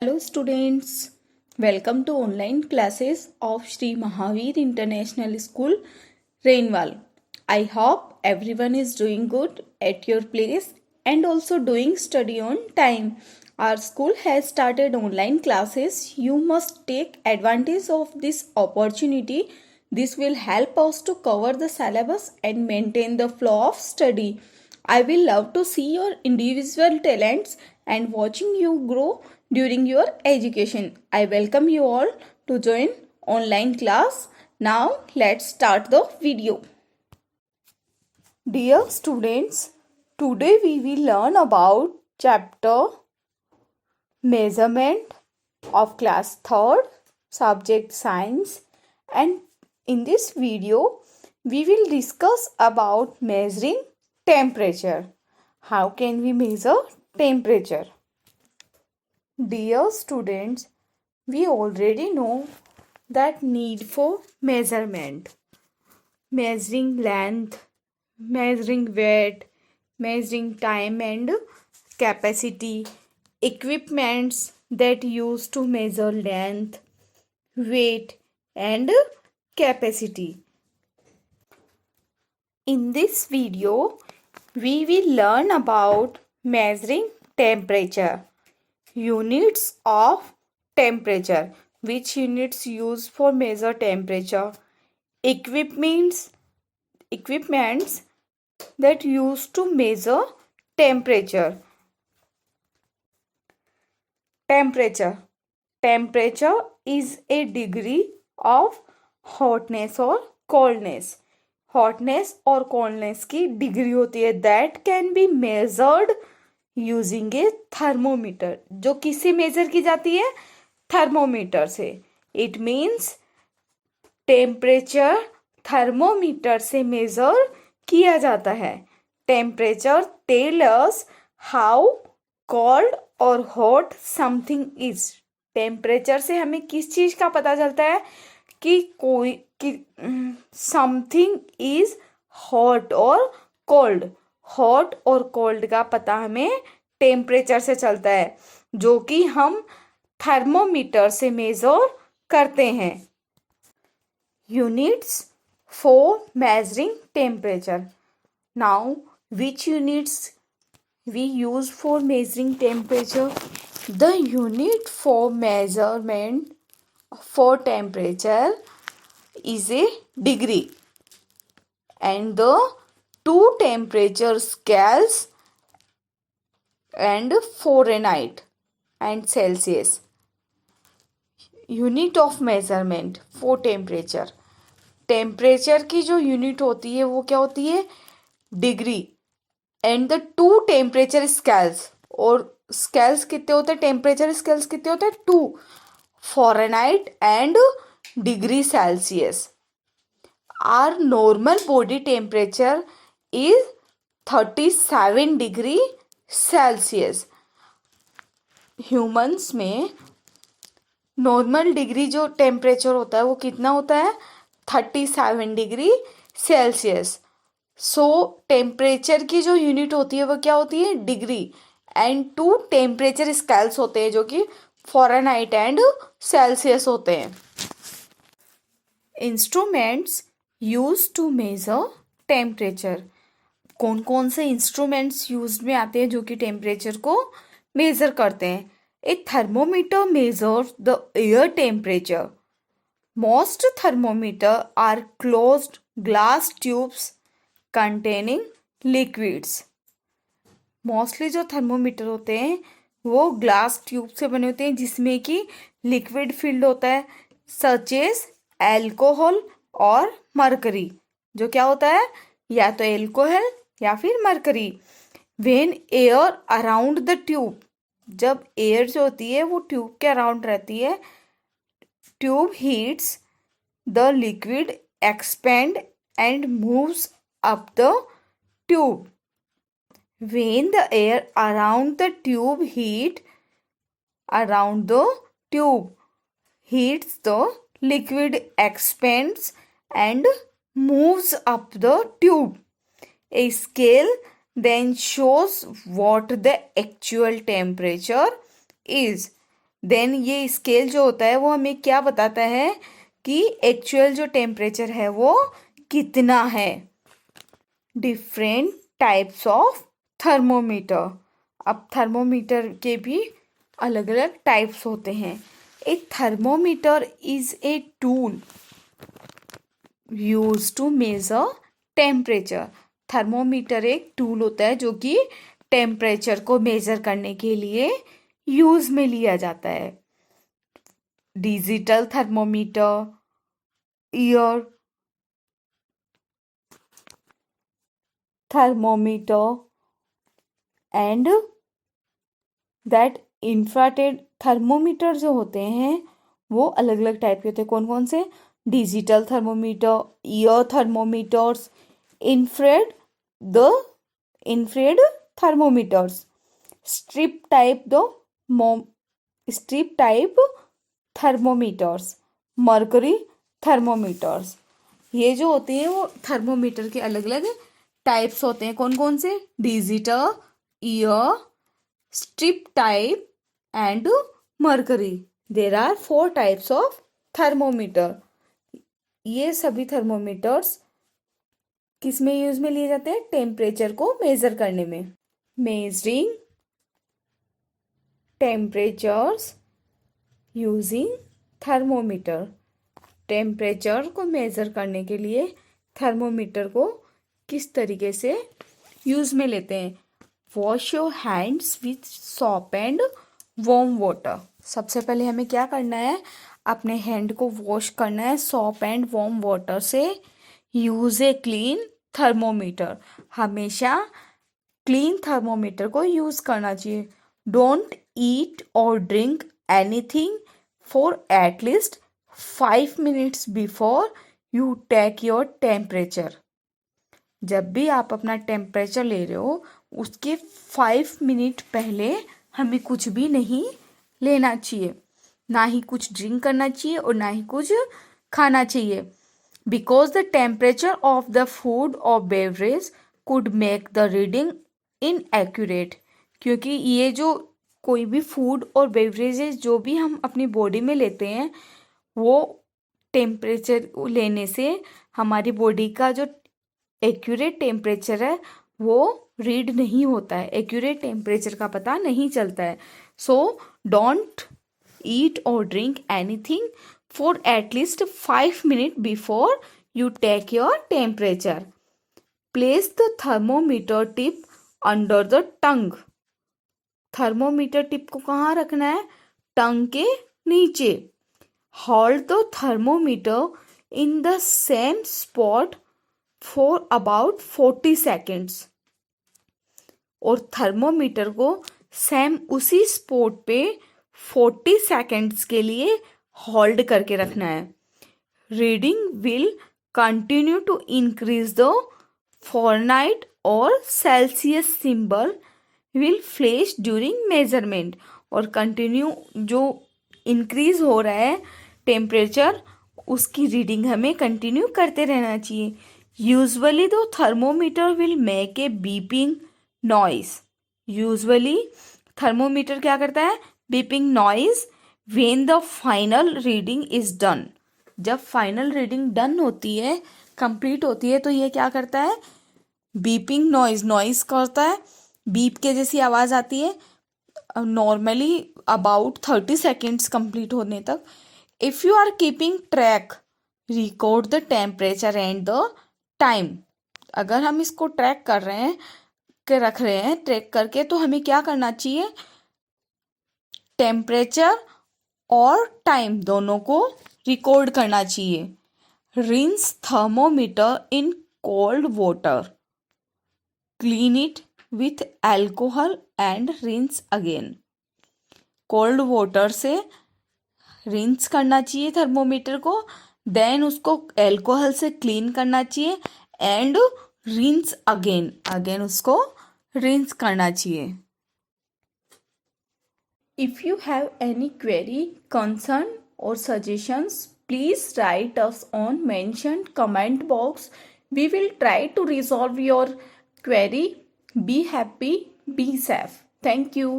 Hello students, welcome to online classes of Sri Mahavir International School, Rainwal. I hope everyone is doing good at your place and also doing study on time. Our school has started online classes. You must take advantage of this opportunity. This will help us to cover the syllabus and maintain the flow of study. I will love to see your individual talents and watching you grow during your education. I welcome you all to join online class. Now let's start the video. Dear students, today we will learn about chapter measurement of class 3rd subject science, and in this video we will discuss about measuring temperature. How can we measure temperature? Dear students, we already know that need for measurement. Measuring length, measuring weight, measuring time and capacity, equipments that use to measure length, weight and capacity. In this video, we will learn about measuring temperature. Units of temperature. Which units used for measure temperature? Equipments that used to measure temperature. Temperature. Temperature is a degree of hotness or coldness. Hotness और coldness की degree होती है that can be measured using a thermometer. जो किससे measure की जाती है? Thermometer से. इट मीन्स टेम्परेचर थर्मोमीटर से मेजर किया जाता है. Temperature tell us how cold और हॉट समथिंग इज. टेम्परेचर से हमें किस चीज का पता चलता है कि कोई समथिंग इज हॉट और कोल्ड. हॉट और कोल्ड का पता हमें टेम्परेचर से चलता है जो कि हम थर्मोमीटर से मेजर करते हैं. Units for measuring temperature. Now which units we use for measuring temperature? The unit for measurement for temperature is a degree, and the two temperature scales and Fahrenheit and Celsius. Unit of measurement for temperature. Temperature की जो unit होती है वो क्या होती है? Degree. And the two temperature scales. और scales कितने होते हैं? टेम्परेचर स्केल्स कितने होते हैं? 2. Fahrenheit and degree Celsius. Our normal body temperature is 37 degree Celsius. Humans में नॉर्मल डिग्री जो टेम्परेचर होता है वो कितना होता है? 37 डिग्री सेल्सियस. सो टेम्परेचर की जो यूनिट होती है वो क्या होती है? Degree. And two temperature scales होते हैं जो कि फॉरेनहाइट एंड सेल्सियस होते हैं. Instruments use to measure temperature. कौन कौन से इंस्ट्रूमेंट्स यूज में आते हैं जो कि टेम्परेचर को मेजर करते हैं? A thermometer measures the air temperature. Most thermometer are closed glass tubes containing liquids. Mostly जो थर्मोमीटर होते हैं वो ग्लास ट्यूब से बने होते हैं जिसमें कि लिक्विड फिल्ड होता है, सच एज एल्कोहल और मरकरी. जो क्या होता है? या तो एल्कोहल या फिर mercury. When air around the tube. जब एयर जो होती है वो ट्यूब के अराउंड रहती है, tube heats the liquid expand and moves up the tube. When the air around the tube heats the liquid expands and moves up the tube. A scale then shows what the actual temperature is. Then ये scale जो होता है वो हमें क्या बताता है कि एक्चुअल जो टेम्परेचर है वो कितना है। Different types of thermometer. अब थर्मोमीटर के भी अलग अलग टाइप्स होते हैं। A thermometer is a tool use to measure temperature. Thermometer एक टूल होता है जो कि टेम्परेचर को मेजर करने के लिए यूज में लिया जाता है। Digital thermometer, year thermometer and that infrared thermometer जो होते हैं वो अलग अलग टाइप के होते हैं। कौन कौन से? Digital thermometer, year thermometers, infrared the infrared thermometers, strip type strip type thermometers, mercury thermometers. ये जो होते हैं वो थर्मोमीटर के अलग अलग टाइप्स होते हैं। कौन कौन से? Digital, ear, strip type and mercury. There are 4 types of thermometer. ये सभी थर्मोमीटर्स किस में यूज में लिए जाते हैं? टेम्परेचर को मेजर करने में। Measuring temperatures using thermometer. Temperature को मेजर करने के लिए थर्मोमीटर को किस तरीके से यूज में लेते हैं? Wash your hands with soap and warm water. सबसे पहले हमें क्या करना है? अपने हैंड को वॉश करना है सोप एंड वार्म वाटर से। Use a clean thermometer. हमेशा क्लीन थर्मोमीटर को यूज करना चाहिए। डोंट ईट और drink anything for at least 5 minutes before you take your temperature. जब भी आप अपना टेम्परेचर ले रहे हो उसके 5 मिनट पहले हमें कुछ भी नहीं लेना चाहिए, ना ही कुछ ड्रिंक करना चाहिए और ना ही कुछ खाना चाहिए। Because the temperature of the food और beverage could make the reading inaccurate. क्योंकि ये जो कोई भी फूड और बेवरेजेस जो भी हम अपनी बॉडी में लेते हैं वो टेम्परेचर लेने से हमारी बॉडी का जो एक्यूरेट टेम्परेचर है वो रीड नहीं होता है, एक्यूरेट टेम्परेचर का पता नहीं चलता है। सो डोंट ईट और drink anything for at least 5 minute before you take your temperature. Place the thermometer tip under the tongue. Thermometer tip को कहाँ रखना है? टंग के नीचे। Hold the thermometer in the same spot for about 40 seconds. और thermometer को same उसी spot पे 40 सेकेंड्स के लिए होल्ड करके रखना है। Reading will continue to increase the Fahrenheit और Celsius symbol will flash during measurement. और कंटिन्यू जो इंक्रीज हो रहा है टेम्परेचर उसकी रीडिंग हमें कंटिन्यू करते रहना चाहिए। Usually the thermometer will make a beeping noise. Usually thermometer क्या करता है? Beeping noise when the final reading is done. जब फाइनल रीडिंग डन होती है, कंप्लीट होती है, तो ये क्या करता है? बीपिंग नॉइज करता है, बीप के जैसी आवाज़ आती है नॉर्मली अबाउट 30 सेकेंड्स कंप्लीट होने तक। If you are keeping track record the temperature and the time. अगर हम इसको ट्रैक कर रहे हैं के रख रहे हैं ट्रैक करके, तो हमें क्या करना चाहिए? टेम्परेचर और टाइम दोनों को रिकॉर्ड करना चाहिए। Rinse thermometer in cold water, clean it with alcohol and rinse again. Cold water से रिंस करना चाहिए थर्मोमीटर को, देन उसको एल्कोहल से क्लीन करना चाहिए एंड रिंस अगेन उसको रिंस करना चाहिए। If you have any query, concern or suggestions, please write us on mentioned comment box. We will try to resolve your query. Be happy, be safe. Thank you.